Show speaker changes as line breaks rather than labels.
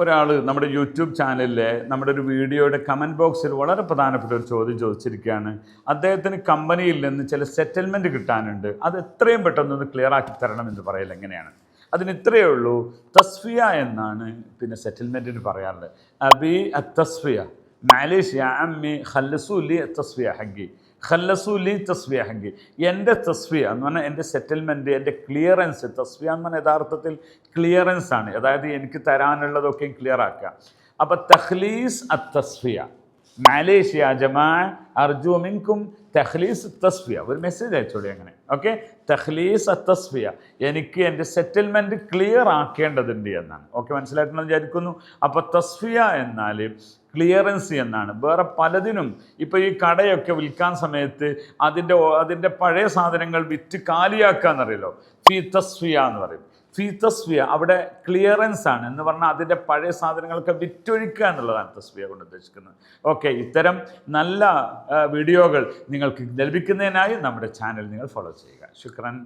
ഒരാൾ നമ്മുടെ യൂട്യൂബ് ചാനലിലെ നമ്മുടെ ഒരു വീഡിയോയുടെ കമൻറ്റ് ബോക്സിൽ വളരെ പ്രധാനപ്പെട്ട ഒരു ചോദ്യം ചോദിച്ചിരിക്കുകയാണ്. അദ്ദേഹത്തിന് കമ്പനിയിൽ നിന്ന് ചില സെറ്റിൽമെൻറ്റ് കിട്ടാനുണ്ട്, അത് എത്രയും പെട്ടെന്നൊന്ന് ക്ലിയർ ആക്കി തരണം എന്ന് പറയൽ എങ്ങനെയാണ്? അതിന് ഇത്രയേ ഉള്ളൂ, തസ്ഫിയ എന്നാണ് പിന്നെ സെറ്റിൽമെൻറ്റിന് പറയാറുള്ളത്. അബി തസ്ഫിയ മാലേഷ്യ അമ്മി ഖല്ലസൂലി തസ്ഫിയ ഹഗ്ഗി ഖല്ലസൂലി തസ്ഫിയ ഹഗ്ഗി. എൻ്റെ തസ്ഫിയ എന്ന് പറഞ്ഞാൽ എൻ്റെ സെറ്റിൽമെൻറ്റ്, എൻ്റെ ക്ലിയറൻസ്. തസ്ഫിയ എന്ന് പറഞ്ഞാൽ യഥാർത്ഥത്തിൽ ക്ലിയറൻസ് ആണ്, അതായത് എനിക്ക് തരാനുള്ളതൊക്കെ ക്ലിയർ ആക്കുക. അപ്പോൾ തഖ്ലീസ് തസ്ഫിയ മാലേഷ്യ ജമാ അർജു മിൻകും തഖ്ലീസ് തസ്ഫിയ. ഒരു മെസ്സേജ് അയച്ചോളി അങ്ങനെ. ഓക്കെ, തഖ്ലീസ് തസ്ഫിയ, എനിക്ക് എൻ്റെ സെറ്റിൽമെൻറ്റ് ക്ലിയർ ആക്കേണ്ടതുണ്ട് എന്നാണ്. ഓക്കെ, മനസ്സിലായിട്ടുണ്ടെന്ന് വിചാരിക്കുന്നു. അപ്പോൾ തസ്ഫിയ എന്നാൽ ക്ലിയറൻസ് എന്നാണ്. വേറെ പലതിനും ഇപ്പോൾ ഈ കടയൊക്കെ വിൽക്കാൻ സമയത്ത് അതിൻ്റെ പഴയ സാധനങ്ങൾ വിറ്റ് കാലിയാക്കുക എന്നറിയല്ലോ, ഫി തസ്ഫിയ എന്ന് പറയും. ഫി തസ്ഫിയ അവിടെ ക്ലിയറൻസ് ആണ് എന്ന് പറഞ്ഞാൽ അതിൻ്റെ പഴയ സാധനങ്ങളൊക്കെ വിറ്റൊഴിക്കുക എന്നുള്ളതാണ് തസ്ഫിയ കൊണ്ട് ഉദ്ദേശിക്കുന്നത്. ഓക്കെ, ഇത്തരം നല്ല വീഡിയോകൾ നിങ്ങൾക്ക് ലഭിക്കുന്നതിനായി നമ്മുടെ ചാനൽ നിങ്ങൾ ഫോളോ ചെയ്യുക. ശുക്രൻ.